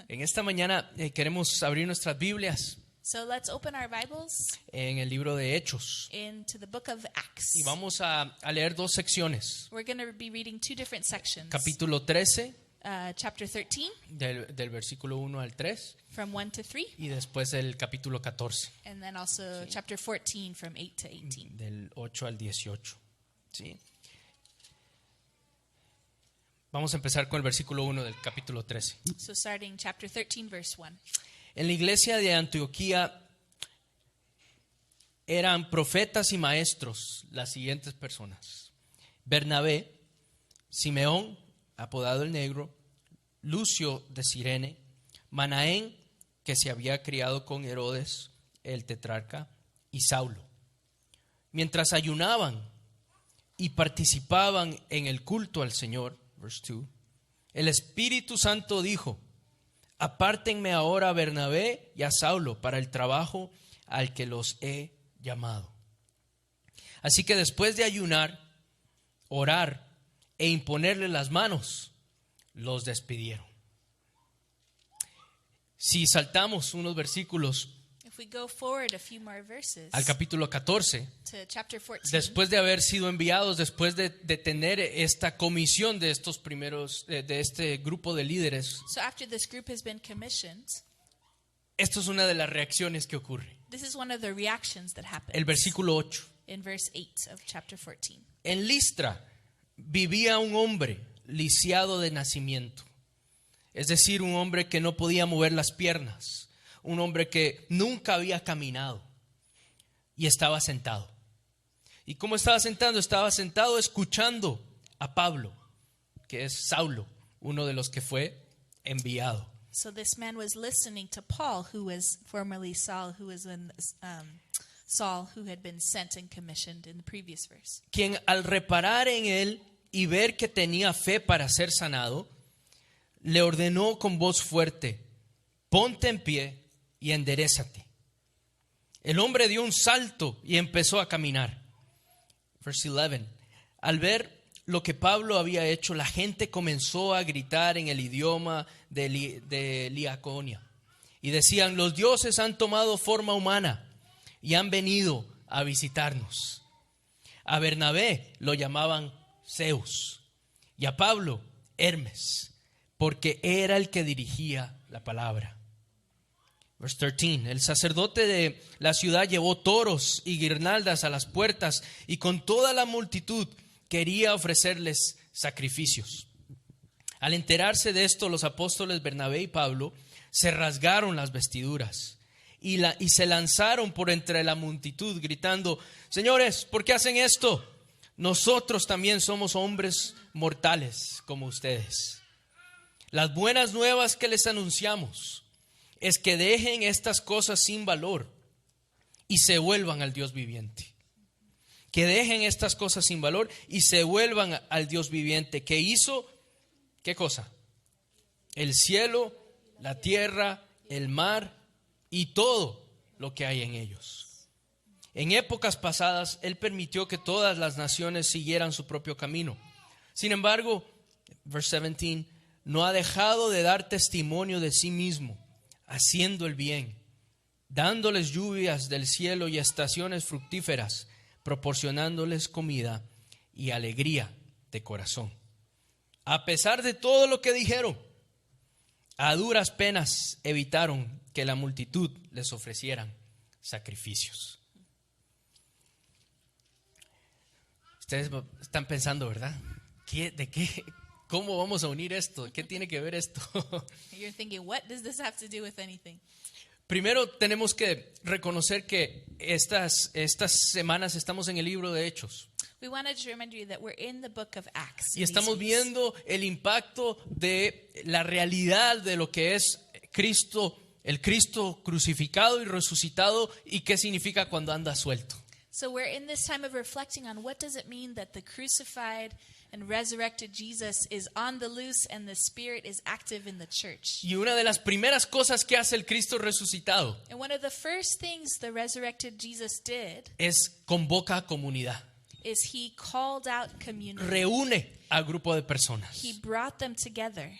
En esta mañana queremos abrir nuestras Biblias So let's open our Bibles en el libro de Hechos into the book of Acts. y vamos a leer dos secciones. We're going to be reading two different sections. Capítulo 13 Chapter 13 del versículo 1 al 3 from 1 to 3, y después el capítulo 14 and then also chapter 14 from 8 to 18. del 8 al 18. ¿Sí? Vamos a empezar con el versículo 1 del capítulo 13. So starting chapter 13, verse 1. En la iglesia de Antioquía eran profetas y maestros las siguientes personas: Bernabé, Simeón, apodado el Negro, Lucio de Cirene, Manaén, que se había criado con Herodes, el tetrarca, y Saulo. Mientras ayunaban y participaban en el culto al Señor, verse 2, el Espíritu Santo dijo: apártenme ahora a Bernabé y a Saulo para el trabajo al que los he llamado. Así que después de ayunar, orar e imponerle las manos, los despidieron. Si saltamos unos versículos If we go forward a few more verses al capítulo 14, to chapter 14, después de haber sido enviados, después de tener esta comisión de estos primeros, de este grupo de líderes, so after this group has been commissioned, esto es una de las reacciones que ocurre. this is one of the reactions that happens El versículo 8. in verse 8 of chapter 14. En Listra vivía un hombre lisiado de nacimiento, es decir, un hombre que no podía mover las piernas, un hombre que nunca había caminado y estaba sentado. ¿Y cómo estaba sentado? Estaba sentado escuchando a Pablo, que es Saulo, uno de los que fue enviado. So this man was listening to Paul, who was formerly Saul, who was in Saul, who had been sent and commissioned in the previous verse. Quien al reparar en él y ver que tenía fe para ser sanado, le ordenó con voz fuerte: ponte en pie y enderézate. El hombre dio un salto y empezó a caminar. Verse 11. Al ver lo que Pablo había hecho, la gente comenzó a gritar en el idioma de Licaonia y decían: los dioses han tomado forma humana y han venido a visitarnos. A Bernabé lo llamaban Zeus y a Pablo Hermes, porque era el que dirigía la palabra. Verse 13. El sacerdote de la ciudad llevó toros y guirnaldas a las puertas y con toda la multitud quería ofrecerles sacrificios. Al enterarse de esto, los apóstoles Bernabé y Pablo se rasgaron las vestiduras y se lanzaron por entre la multitud gritando: señores, ¿por qué hacen esto? Nosotros también somos hombres mortales como ustedes. Las buenas nuevas que les anunciamos es que dejen estas cosas sin valor y se vuelvan al Dios viviente. Que dejen estas cosas sin valor y se vuelvan al Dios viviente, que hizo, ¿qué cosa? El cielo, la tierra, el mar y todo lo que hay en ellos. En épocas pasadas, Él permitió que todas las naciones siguieran su propio camino. Sin embargo, verse 17, no ha dejado de dar testimonio de sí mismo, haciendo el bien, dándoles lluvias del cielo y estaciones fructíferas, proporcionándoles comida y alegría de corazón. A pesar de todo lo que dijeron, a duras penas evitaron que la multitud les ofrecieran sacrificios. Ustedes están pensando, ¿verdad? ¿De qué? ¿Cómo vamos a unir esto? ¿Qué tiene que ver esto? You're thinking, what does this have to do with anything? Primero tenemos que reconocer que estas semanas estamos en el libro de Hechos. We wanted to remind you that we're in the book of Acts. Y estamos viendo el impacto de la realidad de lo que es Cristo, el Cristo crucificado y resucitado, y qué significa cuando anda suelto. So we're in this time of reflecting on what does it mean that the crucified and resurrected Jesus is on the loose and the Spirit is active in the church. Y una de las primeras cosas que hace el Cristo resucitado And one of the first things the resurrected Jesus did es convoca a comunidad. is he called out community. Reúne al grupo de personas. He brought them together.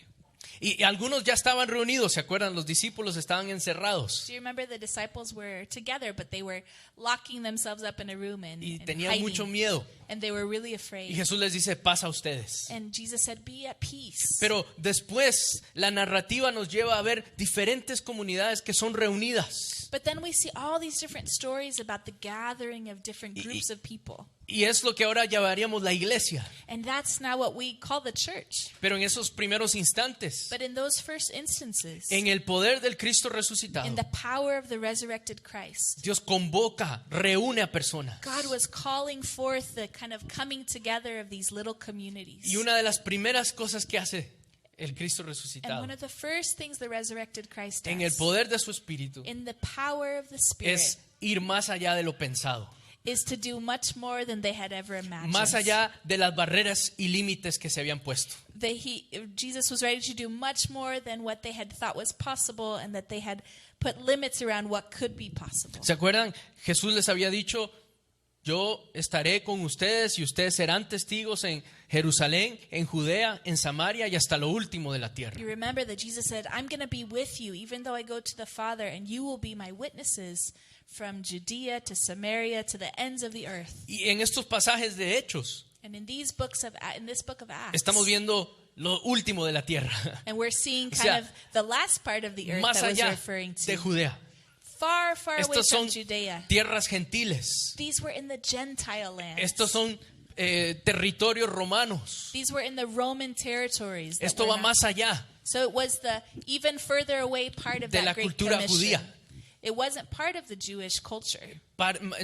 Y algunos ya estaban reunidos, ¿se acuerdan? Los discípulos estaban encerrados Do you remember the disciples were together, but they were locking themselves up in a room and y tenían hiding, mucho miedo. and they were really Y afraid. Jesús les dice, paz a ustedes. And Jesus said, "Be at peace." Pero después la narrativa nos lleva a ver diferentes comunidades que son reunidas. But then we see all these different stories about the gathering of different groups of people. Y es lo que ahora llamaríamos la iglesia. And that's now what we call the church. Pero en esos primeros instantes, But in those first instances, en el poder del Cristo in resucitado, the power of the resurrected Christ, Dios convoca, reúne a personas. God was calling forth the kind of coming together of these little communities. Y una de las primeras cosas que hace el Cristo And resucitado, one of the first things the resurrected Christ en el does, poder de su espíritu, in the power of the Spirit, es ir más allá de lo pensado, is to do much more than they had ever imagined. más allá de las barreras y límites que se habían puesto. Jesus was ready to do much more than what they had thought was possible, and that they had put limits around what could be possible. ¿Se acuerdan? Jesús les había dicho, yo estaré con ustedes y ustedes serán testigos en Jerusalén, en Judea, en Samaria y hasta lo último de la tierra. You remember that Jesus said, "I'm going to be with you even though I go to the Father, and you will be my witnesses from Judea to Samaria to the ends of the earth." Y en estos pasajes de Hechos And in this book of Acts, estamos viendo lo último de la tierra, and we're seeing O kind sea, of the last part of the earth más that was allá referring de to. Judea. Far, far away Estos from son Judea. tierras gentiles. These were in the Gentile lands. Estos son territorios romanos. These were in the Roman territories. that Esto were va not- más allá. So it was the even further away part of De that la Great cultura Commission. judía. It wasn't part of the Jewish culture.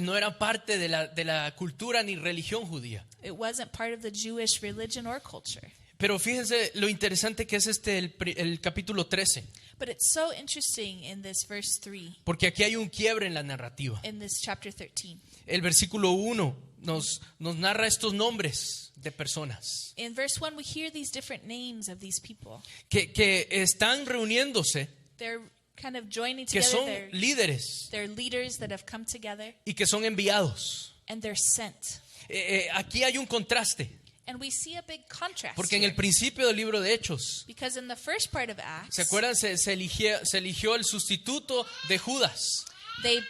No era parte de la cultura ni religión judía. It wasn't part of the Jewish religion or culture. Pero fíjense lo interesante que es el capítulo 13. But it's so interesting in this verse 3, Porque aquí hay un quiebre en la narrativa. in this chapter 13. El versículo 1 nos narra estos nombres de personas In verse 1, we hear these different names of these people. que están reuniéndose, They're kind of joining que together. son They're, líderes they're leaders that have come together, y que son enviados. and they're sent. Aquí hay un contraste, And we see a big contrast porque en here. el principio del libro de Hechos, Because in the first part of Acts, ¿se acuerdan? Se eligió el sustituto de Judas. they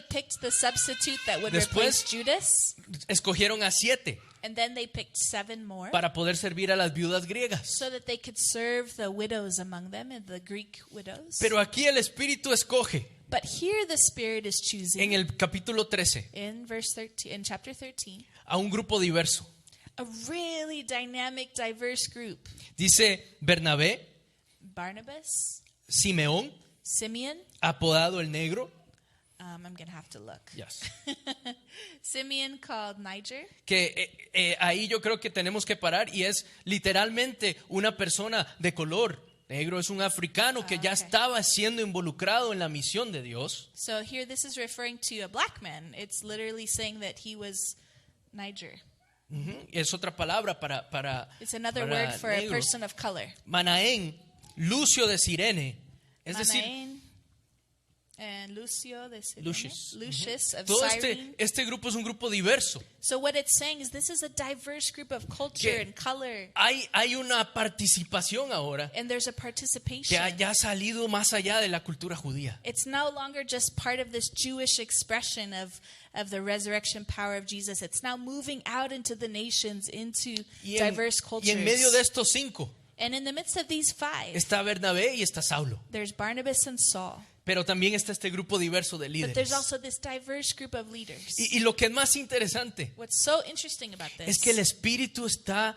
picked the substitute that would Después- replace Judas, Escogieron a 7 and then they picked 7 more para poder servir a las viudas griegas. so that they could serve the widows among them, and the Greek widows. Pero aquí el Espíritu escoge But here the Spirit is choosing en el capítulo 13 in verse 13, in chapter 13, a un grupo diverso. a really dynamic, diverse group. Dice Bernabé, Barnabas, Simeón, Simeon, apodado el negro, I'm going to have to look. yes, Simeon called Niger. que ahí yo creo que tenemos que parar y es literalmente una persona de color negro, es un africano que ya okay. estaba siendo involucrado en la misión de Dios. So here this is referring to a black man. It's literally saying that he was Niger. Ujú, es otra palabra para It's another para word for a negro. person of color. Manaén, Lucio de Cirene, es decir, Manaen and Lucio de Cyrene. Lucius. Lucius of todo Cyrene. este grupo es un grupo diverso. So what it's saying is this is a diverse group of culture Que- and color. Hay una participación ahora And there's a que participation. haya salido más allá de la cultura judía. It's no longer just part of this Jewish expression of the resurrection power of Jesus. It's now moving out into the nations, into diverse Y cultures. en medio de estos 5 And in the midst of these 5, está Bernabé y está Saulo. there's Barnabas and Saul. Pero también está este grupo diverso de But there's líderes. also this diverse group of leaders. Y lo que es más interesante What's so interesting about this es que el Espíritu está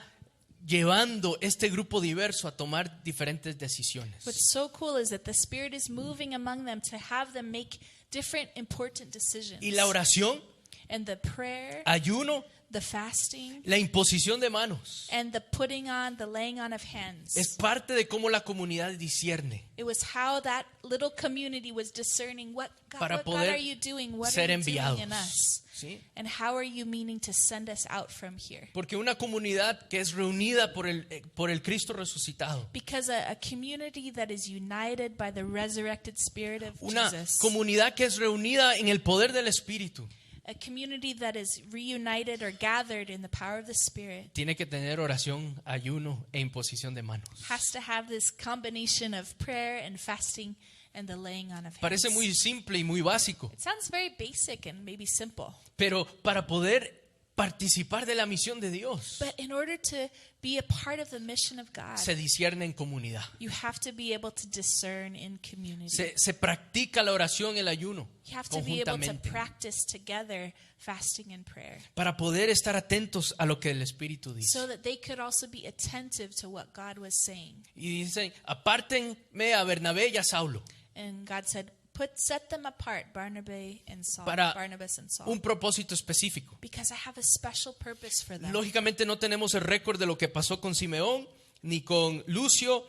llevando este grupo diverso a tomar diferentes decisiones. What's so cool is that the Spirit is moving among them to have them make different important decisions. Y la oración, And the prayer, ayuno, the fasting, la imposición de manos and the putting on, the laying on of hands. es parte de cómo la comunidad discierne It was how that little community was discerning what God, para what God poder are you doing? What ser are you doing enviados. in us? ¿Sí? And how are you meaning to send us out from here? Porque una comunidad que es reunida por el Cristo resucitado, Because a community that is united by the resurrected Spirit of una Jesus, comunidad que es reunida en el poder del Espíritu, A community that is reunited or gathered in the power of the Spirit tiene que tener oración, ayuno e imposición de manos. has to have this combination of prayer and fasting and the laying on of hands. Parece muy simple y muy básico, It sounds very basic and maybe simple. pero para poder participar de la misión de Dios, But in order to be a part of the mission of God, se discierne en comunidad. you have to be able to discern in community. Se practica la oración, el ayuno, You have to be able to conjuntamente, practice together fasting and prayer para poder estar atentos a lo que el Espíritu dice. so that they could also be attentive to what God was saying. Y dicen, apártenme a Bernabé y a Saulo And God said, set them apart, Barnabas and Saul, para Barnabas and Saul, un propósito específico. because I have a special purpose for them. Lógicamente no tenemos el récord de lo que pasó con Simeón, ni con Lucio,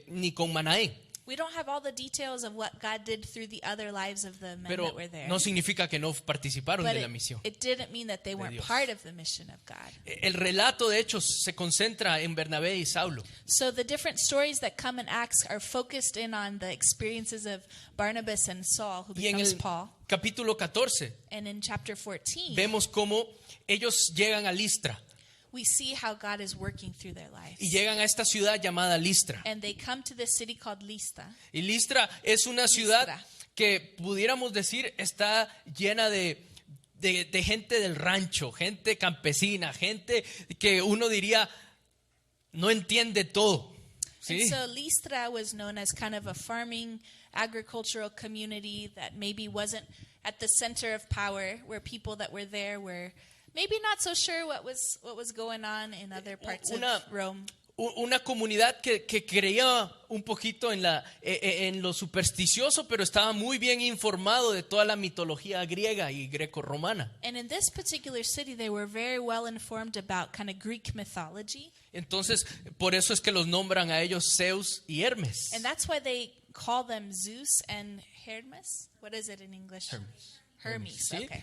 ni con Manaén. We don't have all the details of what God did through the other lives of the men Pero that were there. no significa que no participaron But de la misión. it didn't mean that they weren't Dios. part of the mission of God. El relato de Hechos se concentra en Bernabé y Saulo. So the different stories that come in Acts are focused in on the experiences of Barnabas and Saul, who Y en becomes el Paul. capítulo 14 And in chapter 14, vemos cómo ellos llegan a Listra we see how God is working through their lives. y llegan a esta ciudad llamada Listra. And they come to this city called Lystra. Y Listra es una ciudad Listra. que pudiéramos decir está llena de gente del rancho, gente campesina, gente que uno diría no entiende todo. ¿Sí? And so Lystra was known as kind of a farming, agricultural community that maybe wasn't at the center of power, where people that were there were maybe not so sure what was going on in other parts of Rome. Una comunidad que creía un poquito en lo supersticioso, pero estaba muy bien informado de toda la mitología griega y greco-romana. And in this particular city, they were very well informed about kind of Greek mythology. Entonces, por eso es que los nombran a ellos Zeus y Hermes. And that's why they call them Zeus and Hermes. What is it in English? Hermes. ¿Sí? Okay.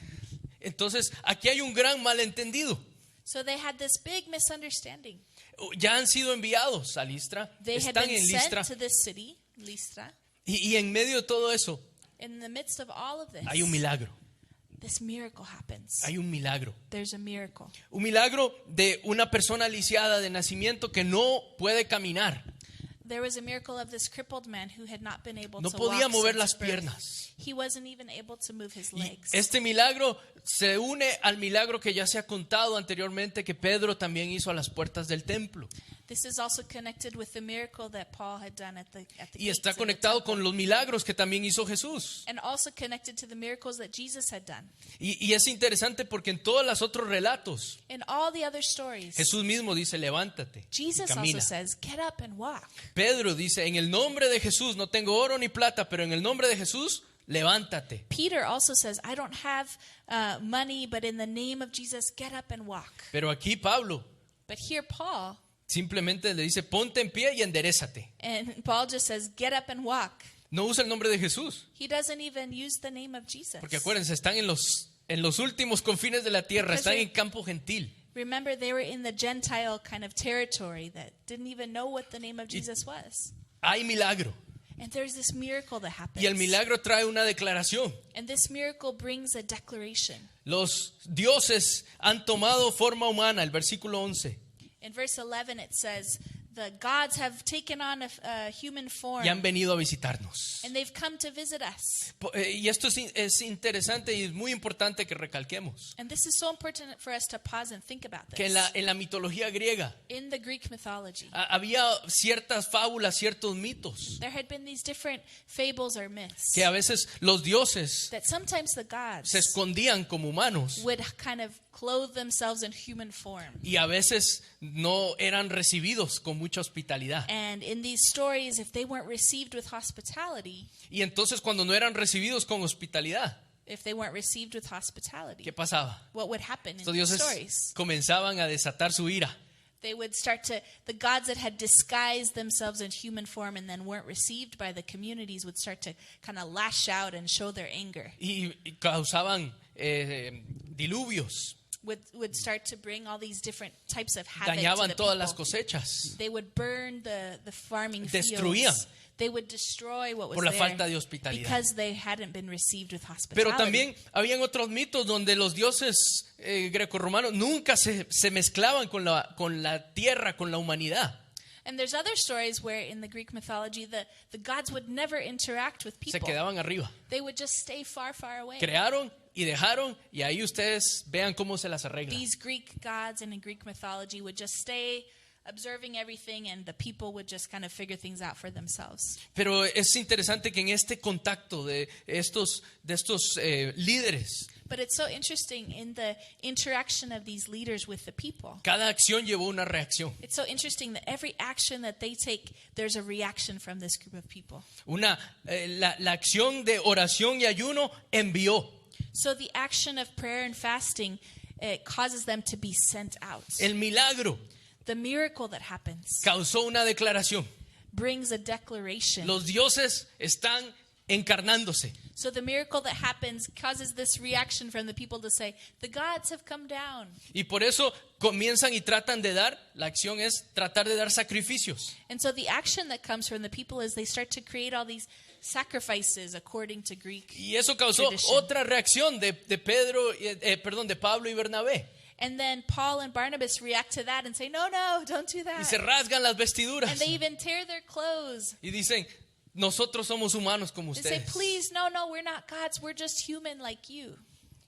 Entonces, aquí hay un gran malentendido. So they had this big misunderstanding. Ya han sido enviados a Listra, They had están been en sent Listra, to this city, Lystra. y en medio de todo eso In the midst of all of this, hay un milagro, this miracle happens. hay un milagro. There's a miracle. Un milagro de una persona lisiada de nacimiento que no puede caminar, There was a miracle of this crippled man who had not been able no to podía walk mover since las birth. piernas. He wasn't even able to move his Y legs. este milagro se une al milagro que ya se ha contado anteriormente que Pedro también hizo a las puertas del templo. This is also connected with the miracle that Paul had done at the Y gates está of the conectado temple. con los milagros que también hizo Jesús. And also connected to the miracles that Jesus had done. Y es interesante porque en todos los otros relatos, In all the other stories, Jesús mismo dice, levántate y Jesus also camina. says, get up and walk. Pedro dice, en el nombre de Jesús, no tengo oro ni plata, pero en el nombre de Jesús, levántate. Peter also says, I don't have money, but in the name of Jesus, get up and walk. Pero aquí Pablo But here Paul, simplemente le dice, ponte en pie y enderezate. and Paul just says, get up and walk. No usa el nombre de Jesús, He doesn't even use the name of Jesus. porque acuérdense, están en los últimos confines de la tierra, Because están en campo gentil. Remember, they were in the Gentile kind of territory that didn't even know what the name of Jesus was. Hay milagro. And there's this miracle that happens. Y el milagro trae una declaración. And this miracle brings a declaration. Los dioses han tomado forma humana, el versículo 11, In verse 11, it says, the gods have taken on a human form, y han venido a visitarnos. and they've come to visit us. Y esto es interesante y es muy importante que recalquemos And this is so important for us to pause and think about que this. en la mitología griega In the Greek mythology, había ciertas fábulas, ciertos mitos there had been these different fables or myths que a veces los dioses that sometimes the gods se escondían como humanos would kind of clothe themselves in human form. y a veces no eran recibidos con mucha hospitalidad. And in these stories, if they weren't received with hospitality, Y entonces cuando no eran recibidos con hospitalidad, ¿qué pasaba? what would happen in Estos these dioses stories? comenzaban a desatar su ira. They would start to, the gods that had disguised themselves in human form and then weren't received by the communities would start to kind of lash out and show their anger. Y causaban diluvios, Would start to bring all these different types of havoc to dañaban the todas las people. cosechas. They would burn the farming Destruían. fields. They would destroy what was por la there falta de hospitalidad. because they hadn't been received with Pero hospitality. también habían otros mitos donde los dioses grecorromanos nunca se mezclaban con la tierra, con la humanidad. And there's other stories where in the Greek mythology the gods would never interact with Se people. quedaban arriba. They would just stay far, far away. Crearon y dejaron, y ahí ustedes vean cómo se las arreglan. These Greek gods and in Greek mythology would just stay observing everything, and the people would just kind of figure things out for themselves. Pero es interesante que en este contacto de estos líderes, But it's so interesting in the interaction of these leaders with the people. cada acción llevó una reacción. It's so interesting that every action that they take, there's a reaction from this group of people. La acción de oración y ayuno envió. So the action of prayer and fasting, it causes them to be sent out. El milagro The miracle that happens causó una declaración. brings a declaration. Los dioses están encarnándose. So the miracle that happens causes this reaction from the people to say, the gods have come down. Y por eso comienzan y tratan de dar, la acción es tratar de dar sacrificios. And so the action that comes from the people is they start to create all these sacrifices according to Greek. Y eso causó tradition. otra reacción de Pablo y Bernabé. And then Paul and Barnabas react to that and say, no, don't do Y se that. rasgan las And vestiduras. they even tear their clothes. Y dicen, nosotros somos humanos como They say, ustedes. please, no, we're not gods. We're just human like you.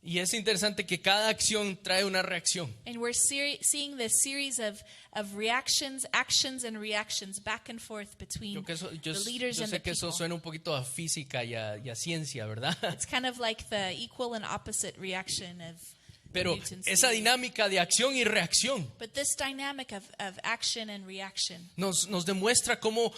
Y es interesante que cada acción trae una reacción. And we're seeing this series of reactions, actions, and reactions back and forth between Yo the leaders sé and the que eso people. suena un poquito a física y a ciencia, ¿verdad? It's kind of like the equal and opposite reaction of Pero Newton's esa theory. dinámica de acción y reacción But this dynamic of action and reaction, nos demuestra como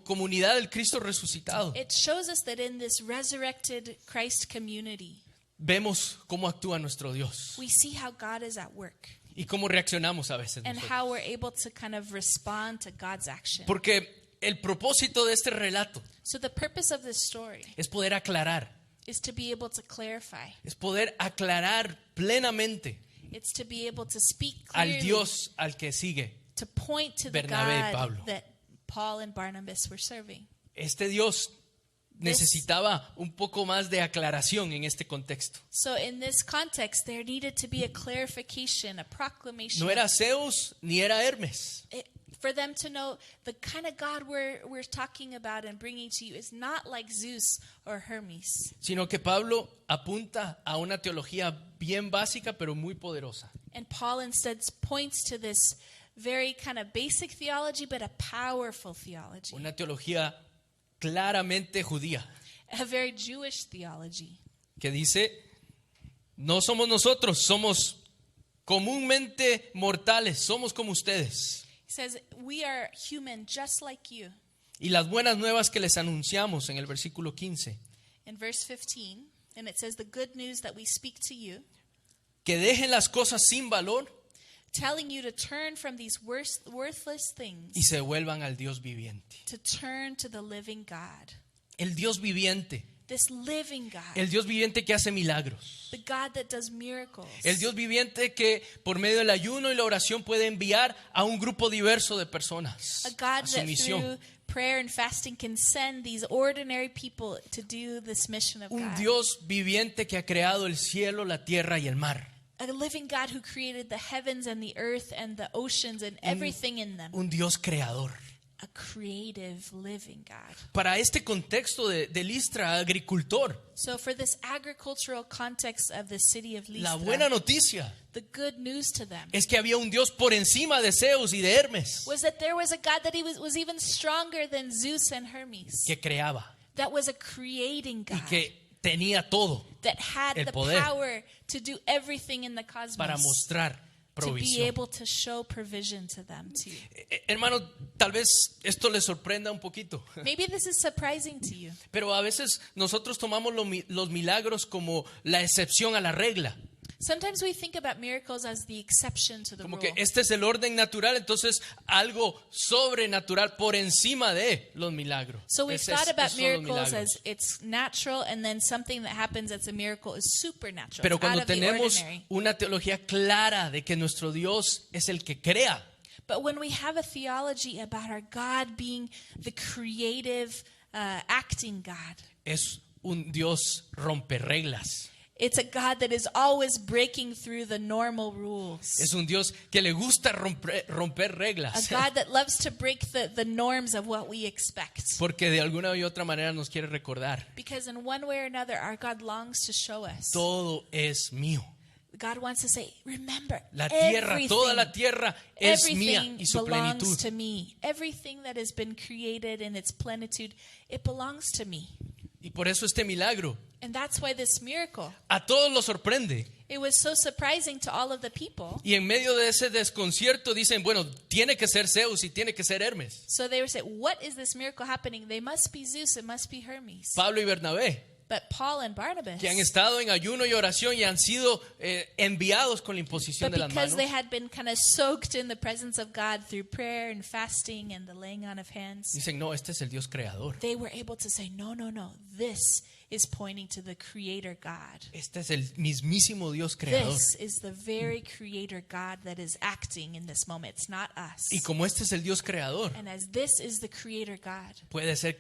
comunidad del Cristo resucitado. it shows us that in this resurrected Christ community, Vemos cómo actúa nuestro Dios we see how God is at work y cómo reaccionamos a veces and nosotros. how we're able to kind of respond to God's action. Porque el propósito de este relato So the purpose of this story es poder aclarar, is to be able to clarify. es poder aclarar plenamente It's to be able to speak al clearly, Dios al que sigue. to point to the Bernabé y God Pablo. that Paul and Barnabas were serving. Este Dios necesitaba un poco más de aclaración en este contexto. So in this context, there needed to be a clarification, a proclamation. No era Zeus ni era Hermes. For them to know the kind of God we're talking about and bringing to you is not like Zeus or Hermes. Sino que Pablo apunta a una teología bien básica pero muy poderosa. And Paul instead points to this very kind of basic theology, but a powerful theology, Una teología claramente judía a very Jewish theology. que dice, no somos nosotros, somos comúnmente mortales, somos como ustedes. He says, we are human just like you. Y las buenas nuevas que les anunciamos en el versículo 15, In verse 15, and it says, the good news that we speak to you, que dejen las cosas sin valor telling you to turn from these worthless things, y se vuelvan al Dios viviente. to turn to the living God. El Dios viviente, This living God, el Dios viviente que hace milagros. the God that does miracles, El Dios viviente que por medio del ayuno y la oración puede enviar a un grupo diverso de personas a God a su that misión. through prayer and fasting can send these ordinary people to do this mission of Un God. Dios viviente que ha creado el cielo, la tierra y el mar. A living God who created the heavens and the earth and the oceans and everything in them. Un Dios creador. A creative living God. Para este contexto de Listra, agricultor, So for this agricultural context of the city of la Lystra, buena noticia the good news to them es que había un Dios por encima de Zeus y de Hermes was that there was a God that he was even stronger than Zeus and Hermes. que creaba That was a creating y God que tenía todo that had el the poder power to do everything in the cosmos, para mostrar to be provisión. able to show provision to them too. Hermano, tal vez esto les sorprenda un poquito, Maybe this is surprising to you. pero a veces nosotros tomamos los milagros como la excepción a la regla. Sometimes we think about miracles as the exception to the Como rule. que este es el orden natural, entonces algo sobrenatural por encima de los milagros. So we've Ese thought about esos son los miracles milagros. as it's natural, and then something that happens that's a miracle is supernatural. Pero It's out cuando of the tenemos ordinary. una teología clara de que nuestro Dios es el que crea, But when we have a theology about our God being the creative, acting God, es un Dios romperreglas. it's a God that is always breaking through the normal rules. Es un Dios que le gusta romper A reglas. God that loves to break the norms of what we expect. Porque de alguna y otra manera nos quiere recordar, Because in one way or another, our God longs to show us. todo es mío. God wants to say, remember, La tierra, toda la everything, tierra es mía everything y su belongs plenitud. to me. Everything that has been created in its plenitude, it belongs to me. Y por eso este milagro And that's why this miracle, a todos los sorprende. it was so surprising to all of the people. Y en medio de ese desconcierto dicen, bueno, tiene que ser Zeus y tiene que ser Hermes. So they were saying, what is this miracle happening? They must be Zeus, it must be Hermes. Pablo y Bernabé, But Paul and Barnabas, que han estado en ayuno y oración y han sido enviados con la imposición but de las because manos, they had been kind of soaked in the presence of God through prayer and fasting and the laying on of hands, dicen, no, este es el Dios creador. they were able to say, no, this is pointing to the Creator God. Este es el mismísimo Dios creador. This is the very Creator God that is acting in this moment. It's not us. Y como este es el Dios creador, And as this is the Creator God, puede ser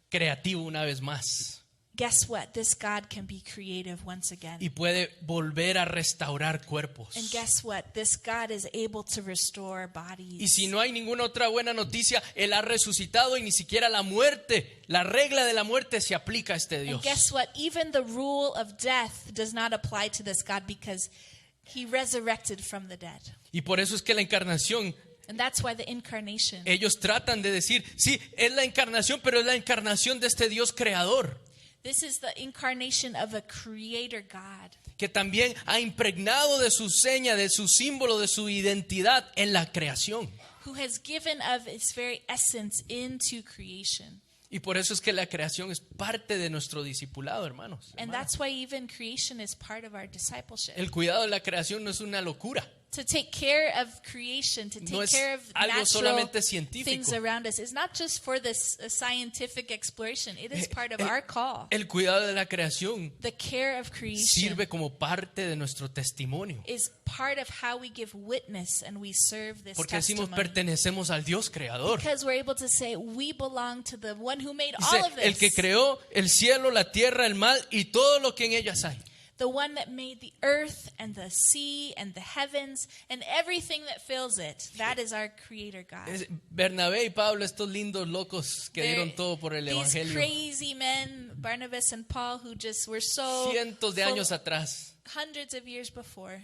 creativo una vez más guess what? This God can be creative once again. y puede volver a restaurar cuerpos. And guess what? This God is able to restore Y bodies. si no hay ninguna otra buena noticia, Él ha resucitado y ni siquiera la muerte, la regla de la muerte se aplica a este Dios. And guess what? Even the rule of death does not apply to this God because He resurrected from the dead. Y por eso es que la encarnación, And that's why the incarnation, ellos tratan de decir, sí, es la encarnación, pero es la encarnación de este Dios creador, this is the incarnation of a creator God que también ha impregnado de su seña, de su símbolo, de su identidad en la creación. who has given of His very essence into creation. Y por eso es que la creación es parte de nuestro discipulado, hermanos. And hermanas. that's why even creation is part of our discipleship. El cuidado de la creación no es una locura. To take care of creation, to No take es care of algo natural solamente científico. things around us, is not just for this scientific exploration. It is part of our call. El cuidado de la creación The care of creation sirve como parte de nuestro testimonio. is part of how we give witness and we serve this Porque decimos testimony. pertenecemos al Dios creador. Because we're able to say we belong to the one who made Dice, all of el que this. creó el cielo, la tierra, el mar y todo lo que en ellas hay. The one that made the earth and the sea and the heavens and everything that fills it. That is our creator God. Bernabé y Pablo, estos lindos locos que They're dieron todo por el these evangelio crazy men, Barnabas and Paul, who just were so cientos de full- años atrás. hundreds of years before.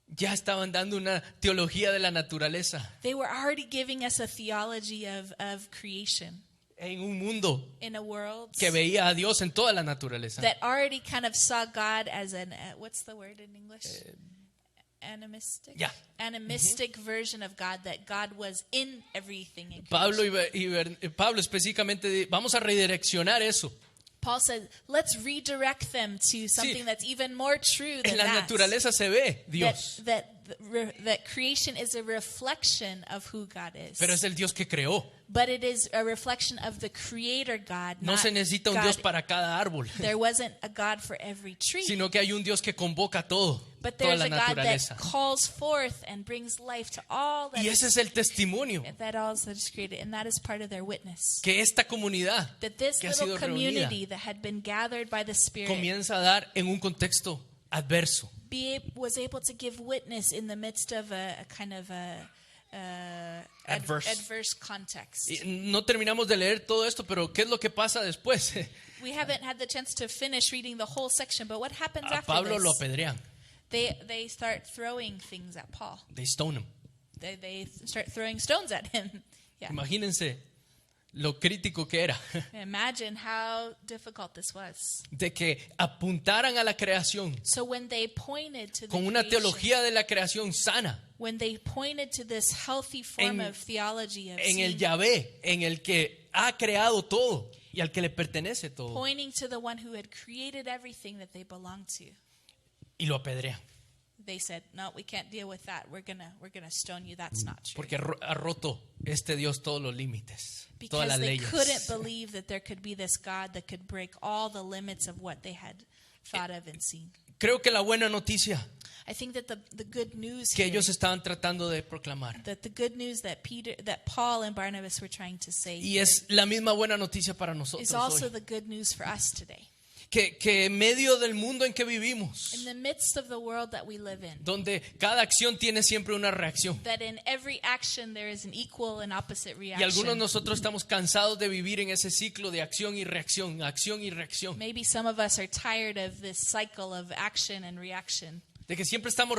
Ya estaban dando una teología de la naturaleza They were already giving us a theology of creation en un mundo in a world que veía a Dios en toda la naturaleza. that already kind of saw God as an what's the word in English? Animistic. Yeah. Animistic version of God, that God was in everything in creation. Pablo específicamente, vamos a redireccionar eso. Paul said, let's redirect them to something that's even more true than En la that. naturaleza se ve Dios, That creation is a reflection of who God is. pero es el Dios que creó. But it is a reflection of the creator God. No not se necesita un God. Dios para cada árbol, There wasn't a God for every tree. sino que hay un Dios que convoca todo, But toda there's la a God naturaleza. that calls forth and brings life to all that Y ese es el testimonio is created. And that is part of their witness. que esta comunidad That this que ha little sido reunida community that had been gathered by the Spirit comienza a dar en un contexto adverso. was able to give witness in the midst of a kind of adverse context. Y no terminamos de leer todo esto, pero ¿qué es lo que pasa después? We haven't had the chance to finish reading the whole section, but what happens A after Pablo this? lo apedrean. They start throwing things at Paul. They stone him. They start throwing stones at him. Yeah. Imagínense lo crítico que era Imagine how difficult this was. de que apuntaran a la creación So when they pointed to the con una creation, teología de la creación sana when they pointed to this healthy form En- of theology of en el seeing, Yahvé, en el que ha creado todo y al que le pertenece todo, pointing to the one who had created everything that they belonged to, y lo apedrean they said, "No, we can't deal with that. We're gonna stone you. That's not true." porque ha roto este Dios todos los límites, todas Because las they leyes. couldn't believe that there could be this God that could break all the limits of what they had thought of and seen. Creo que la buena noticia I think that the good news que here, ellos estaban tratando de proclamar, that the good news that Paul and Barnabas were trying to say y es la misma buena noticia para is nosotros also hoy, the good news for us today. que en medio del mundo en que vivimos, In the midst of the world that we live in, donde cada acción tiene siempre una reacción, that in every action there is an equal and opposite y algunos de reaction. nosotros estamos cansados de vivir en ese ciclo de acción y reacción, acción y reacción, Maybe some of us are tired of this cycle of action and reaction. de que siempre estamos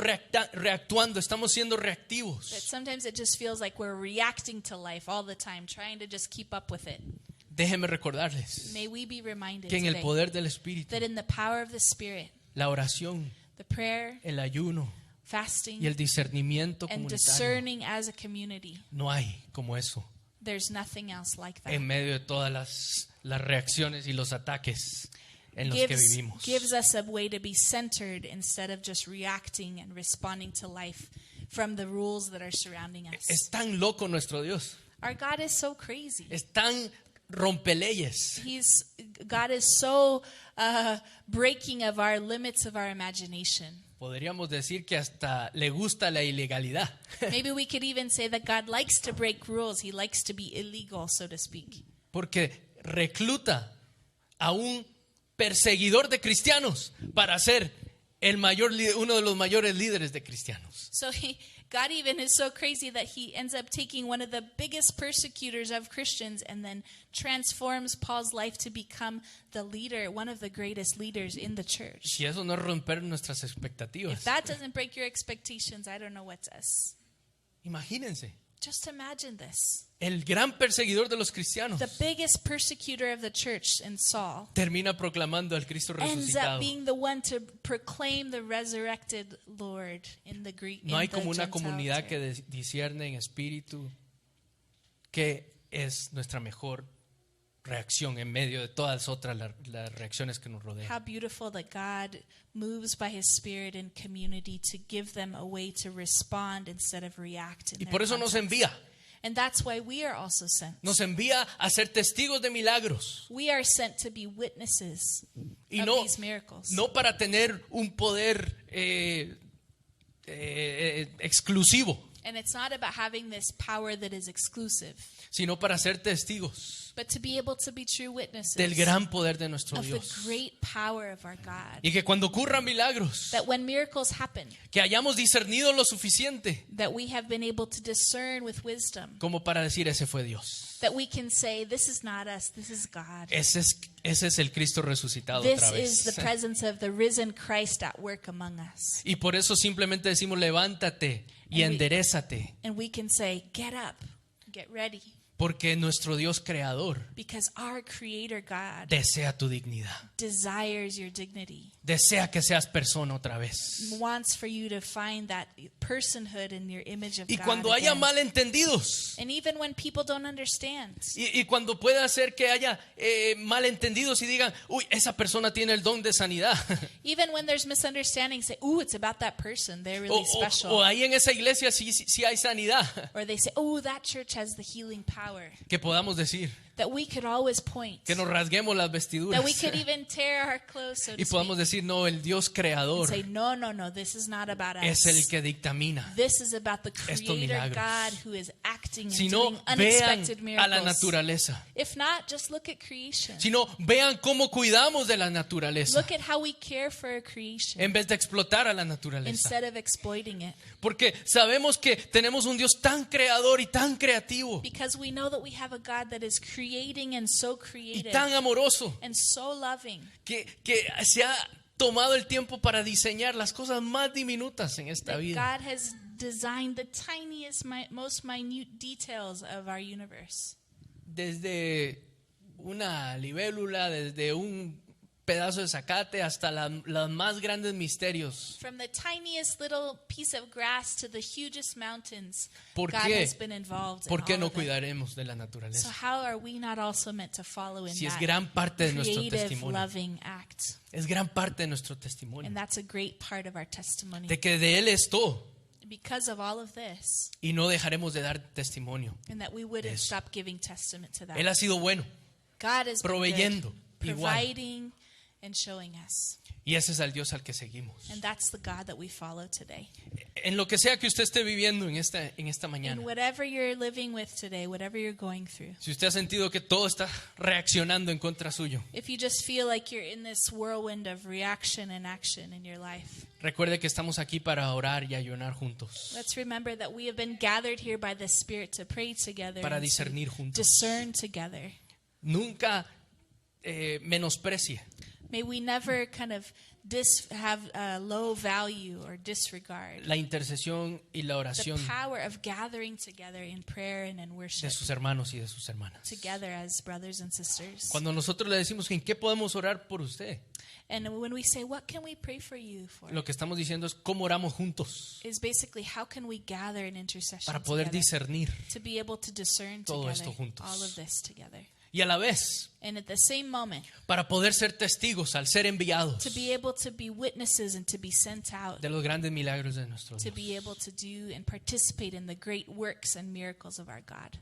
reactuando, estamos siendo That reactivos. sometimes it just feels like we're reacting to life all the time, trying to just keep up with it. Déjenme recordarles May we be reminded que en el today poder del Espíritu, that in the power of the Spirit, la oración, the prayer, el ayuno fasting, y el discernimiento and comunitario, discerning as a community, no hay como eso there's nothing else like that. en medio de todas las reacciones y los ataques en los que vivimos. Gives us a way to be centered instead of just reacting and responding to life from the rules that are surrounding us. Es tan loco nuestro Dios, Our God is so crazy. es tan rompeleyes, God is so breaking of our limits of our imagination. podríamos decir que hasta le gusta la ilegalidad, Maybe we could even say that God likes to break rules. He likes to be illegal, so to speak. porque recluta a un perseguidor de cristianos para ser uno de los mayores líderes de cristianos. So God even is so crazy that he ends up taking one of the biggest persecutors of Christians and then transforms Paul's life to become the leader, one of the greatest leaders in the church. Si eso no es romper nuestras If expectativas, that doesn't break your expectations, I don't know what does. imagínense, Just imagine this. el gran perseguidor de los cristianos The biggest persecutor of the church in Saul termina proclamando al Cristo ends up resucitado. being the one to proclaim the resurrected Lord in the Greek. No hay in the como una Gentile comunidad que term. discierne en espíritu que es nuestra mejor reacción en medio de todas otras las reacciones que nos rodean. How beautiful that God moves by His Spirit in community to give them a way to respond instead of react. In Y their por eso nos context. envía. And that's why we are also sent. Nos envía a ser testigos de milagros. We are sent to be witnesses Y of no, these miracles. no para tener un poder exclusivo, And it's not about having this power that is exclusive, sino para ser testigos but to be able to be true witnesses del gran poder de nuestro of the Dios. great power of our God. Y que cuando ocurran milagros, That when miracles happen, que hayamos discernido lo suficiente that we have been able to discern with wisdom, como para decir, ese fue Dios. that we can say, this is not us, this is God. Ese es el Cristo resucitado This otra is the vez. presence of the risen Christ at work among us. Y por eso simplemente decimos, levántate y And we- enderezate, And we can say, get up, get ready, porque nuestro Dios creador because our Creator God desea tu dignidad, desires your dignity, desea que seas persona otra vez. wants for you to find that personhood in your image of Y God. cuando haya again. malentendidos, And even when people don't understand, y cuando pueda ser que haya malentendidos y digan, uy, esa persona tiene el don de sanidad, even when there's misunderstanding, say, ooh, it's about that person, they're really special. o ahí en esa iglesia sí hay sanidad, Or they say, oh, that church has the healing power. que podamos decir, That we could always point. que nos rasguemos las vestiduras That we could even tear our clothes, so to y podamos speak. decir, no, el Dios And creador say, no, this is not about us. es el que dictamina. This is about the estos Creator milagros. God who is acting and Si no, doing vean unexpected a la miracles. naturaleza. If not, just look at creation. Si no, vean cómo cuidamos de la naturaleza Look at how we care for our creation en vez de explotar a la naturaleza. instead of exploiting it. Porque sabemos que tenemos un Dios tan creador y tan creativo Because we know that we have a God that is creating and so y creative tan amoroso and so loving. que se ha tomado el tiempo para diseñar las cosas más diminutas en esta That vida. God has designed the tiniest, most minute details of our universe. Desde una libélula, desde un pedazo de zacate hasta los más grandes misterios. From the tiniest little piece of grass to the hugest mountains, ¿Por God qué? has been involved in ¿Por qué all no of it. cuidaremos de la So naturaleza? how are we not also meant to follow in Si es that gran parte de nuestro creative, testimonio. loving act? Es gran parte de nuestro testimonio. And that's a great part of our testimony. De que de Él es todo Because of all of this, y no dejaremos de dar testimonio. and that we wouldn't Eso. stop giving testament to that. Él ha sido bueno, God has been proveyendo good, igual. providing and showing us. Y ese es el Dios al que seguimos. And that's the God that we follow today. En lo que sea que usted esté viviendo en esta mañana. In whatever you're living with today, whatever you're going through. Si usted ha sentido que todo está reaccionando en contra suyo, If you just feel like you're in this whirlwind of reaction and action in your life, recuerde que estamos aquí para orar y ayunar juntos, let's remember that we have been gathered here by the Spirit to pray together para and to discernir juntos. discern together. Nunca menosprecie May we never kind of have a low value or disregard la intercesión y la the oración power of gathering together in prayer and in de worship sus hermanos y de sus hermanas. together as brothers and sisters. Cuando nosotros le decimos en qué podemos orar por usted, And when we say, what can we pray for you for? lo que estamos diciendo es cómo oramos juntos Is basically how can we gather in intercession para poder together discernir to be able to discern todo together esto juntos. all of this together. y a la vez And at the same moment, para poder ser testigos al ser enviados to be able to be witnesses and to be sent out, de los grandes milagros de nuestro to Dios. be able to do and participate in the great works and miracles of our God.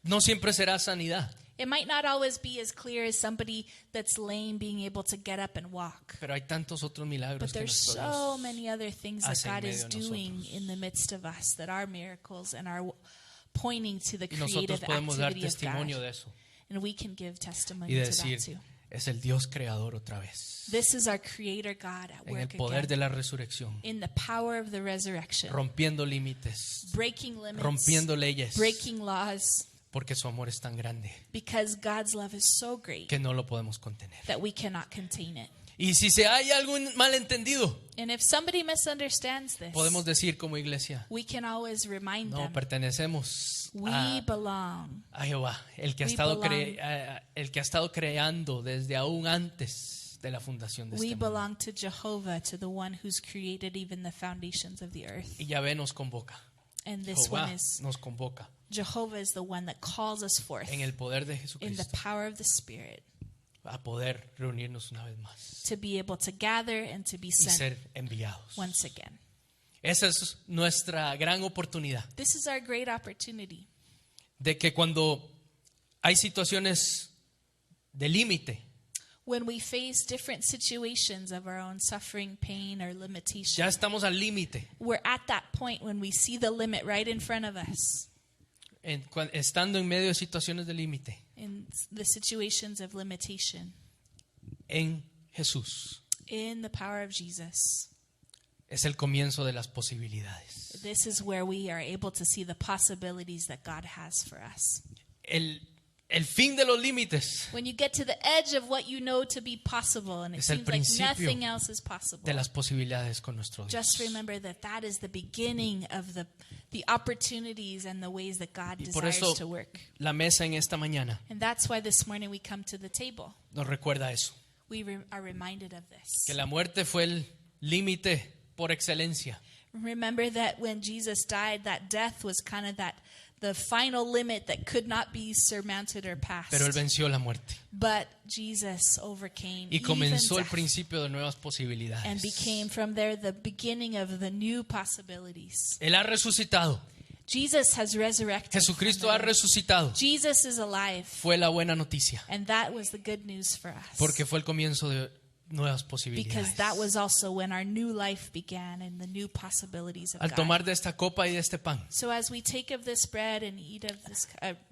No siempre será sanidad, It might not always be as clear as somebody that's lame being able to get up and walk. pero hay tantos otros milagros But que there's nuestro so Dios many other things that hace en God is medio de doing nosotros. in the midst of us that are miracles and are pointing to the y nosotros creative podemos dar activity of testimonio God. de eso And we can give testimony y to that decir, too. es el Dios creador otra vez, This is our Creator God at en el work poder de again, la resurrección, in the power of the resurrection, rompiendo límites, breaking limits, rompiendo leyes, breaking laws, porque su amor es tan grande because God's love is so great que no lo podemos contener. that we cannot contain it. Y si se hay algún malentendido, And if somebody misunderstands this, podemos decir como iglesia, we can always remind no, them, pertenecemos we a belong. Jehová, el que ha We estado creando desde aún antes de la fundación de We este mundo. belong to Jehovah, to the one who's created even the foundations of the earth. Y Yahvé nos convoca. And this Jehová one is, nos convoca Jehovah is the one that calls us forth en el poder de in the Jesucristo power of the Spirit a poder reunirnos una vez más to be able to gather and to be y sent ser enviados. once again. Esa es nuestra gran oportunidad This is our great opportunity de que cuando hay situaciones de límite, when we face different situations of our own suffering, pain, or limitation. ya estamos al límite, We're at that point when we see the limit right in front of us estando en medio de situaciones de límite, in the situations of limitation. en Jesús In the power of Jesus, es el comienzo de las posibilidades. this is where we are able to see the possibilities that God has for us. El fin de los límites When you get to the edge of what you know to be possible and it Es el seems like principio nothing else is possible, de las posibilidades con nuestro Dios. just remember that that is the beginning of the opportunities and the ways that God Y por desires eso to work. la mesa en esta mañana And that's why this morning we come to the table. nos recuerda eso, We are reminded of this. que la muerte fue el límite por excelencia. Remember that when Jesus died, that death was kind of the final limit that could not be surmounted or passed. Pero él venció la muerte But Jesus overcame y even comenzó el death principio de nuevas and posibilidades. became from there the beginning of the new possibilities. Él ha resucitado. Jesus has resurrected. Jesucristo from ha the dead. resucitado. Jesus is alive. Fue la buena noticia, And that was the good news for us. porque fue el comienzo de nuevas Because posibilidades. that was also when our new life began and the new possibilities of Al God. tomar de esta copa y de este pan, So as we take of this bread and eat of this,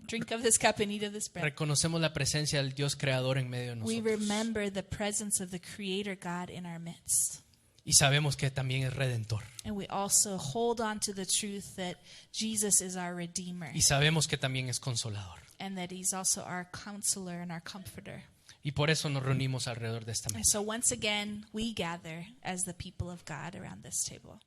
drink of this cup and eat of this bread, reconocemos la presencia del Dios creador en medio de we nosotros. remember the presence of the Creator God in our midst. Y sabemos que también es redentor. And we also hold on to the truth that Jesus is our Redeemer Y sabemos que también es consolador. and that He's also our counselor and our comforter. Y por eso nos reunimos alrededor de esta mesa. And so once again, we gather as the people of God around this table.